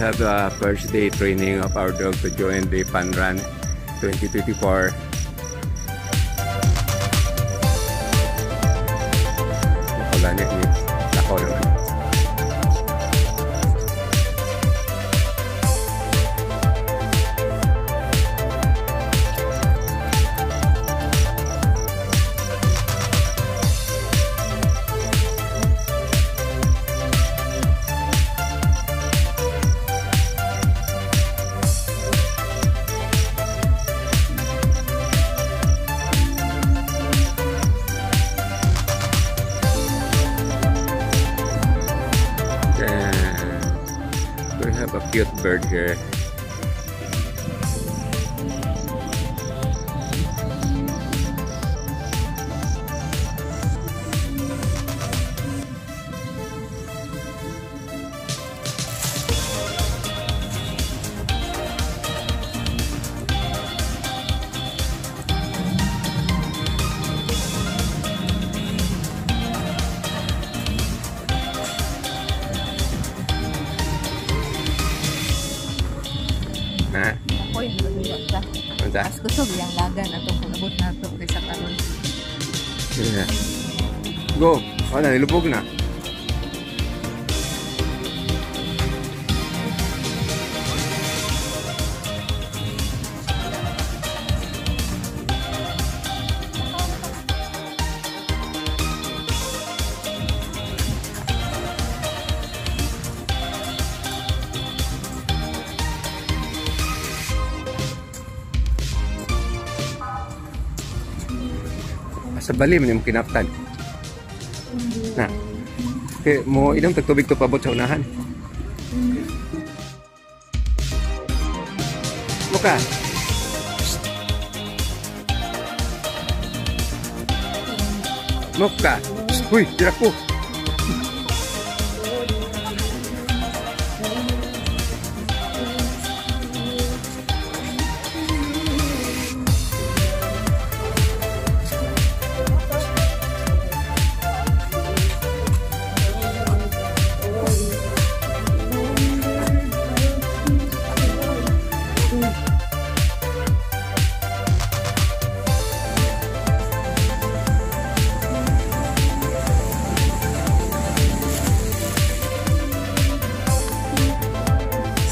have a first day training of our dog to join the Fun Run 2024. Nakulanit ni Lako naman. We have a cute bird here. Ha? Ako yung nagbiyak ka. Mas gusto biyang lagan atong pangabot na ito kaysa karon. Yeah. Go! Wala, nilubog na. Sa bali man yung kinaptan. Na. Kaya mo ilang tagtubig to pabot sa unahan. Muka. Muka. Uy, tirak po.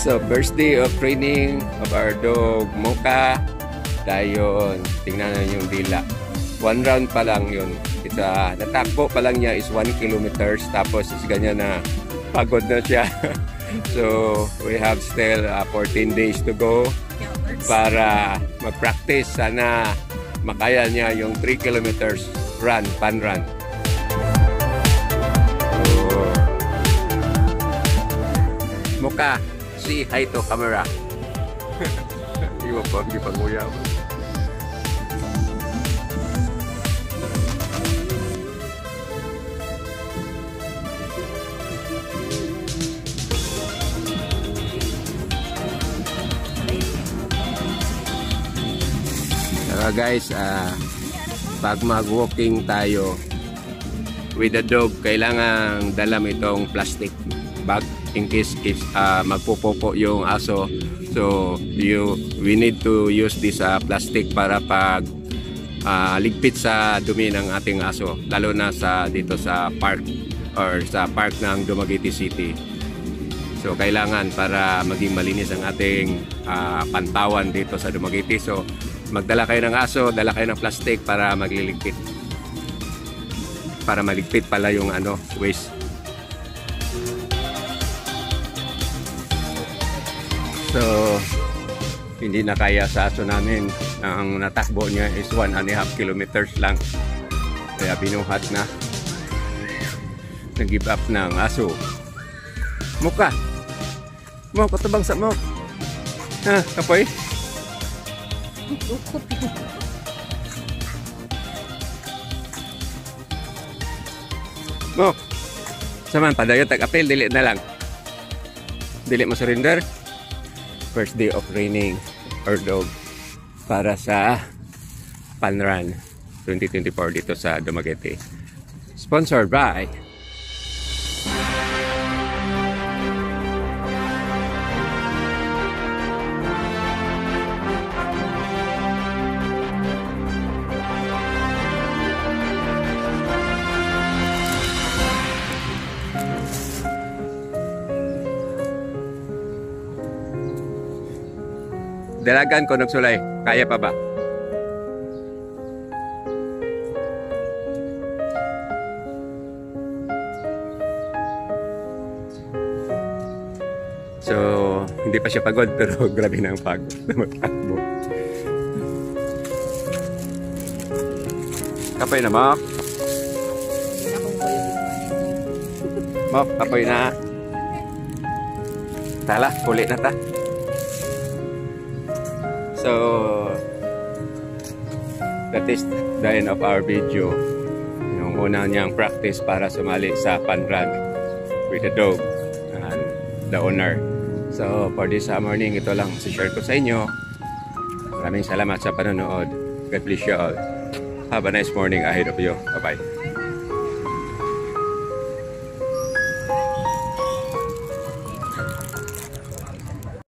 So, first day of training of our dog, Mocha. Dayon, tingnan na yung dila. 1 round pa lang yun. Natakbo pa lang niya is 1 kilometers. Tapos is ganyan na pagod na siya. So, we have still 14 days to go para mag-practice. Sana makaya niya yung 3 kilometers run, fun run. So, Mocha, say hi to camera. Iwa pa, hindi pa nguya mo. Guys, pag mag-walking tayo with the dog, kailangan dala mo itong plastic bag in case magpupopo yung aso. So we need to use this plastic para pag ligpit sa dumi ng ating aso, lalo na dito sa park or sa park ng Dumaguete City. So kailangan para maging malinis ang ating pantawan dito sa Dumaguete. So magdala kayo ng aso, dala kayo ng plastic para magliligpit. Para maligpit pala yung waste. So, hindi na kaya sa aso namin. Ang natakbo niya is 1.5 kilometers lang. Kaya binuhat na. Nag-give up na ang aso. Mocha! Mo, patabang sa mo. Ha, kapoy? Mo, saman padayon tag-apel, dili na lang. Dili mo surrender. First day of training our dog para sa Fun Run 2024 dito sa Dumaguete. Sponsored by Dalagan ko nagsulay. Kaya pa ba? So, hindi pa siya pagod pero grabe na ang pagod na magtakbo. Kapoy na, Mok. Mok, kapoy na. Tala, huli na ta. So, that is the end of our video. Yung una niyang practice para sumali sa fun run with the dog and the owner. So, for this morning, ito lang share ko sa inyo. Maraming salamat sa panonood. God bless you all. Have a nice morning ahead of you. Bye-bye.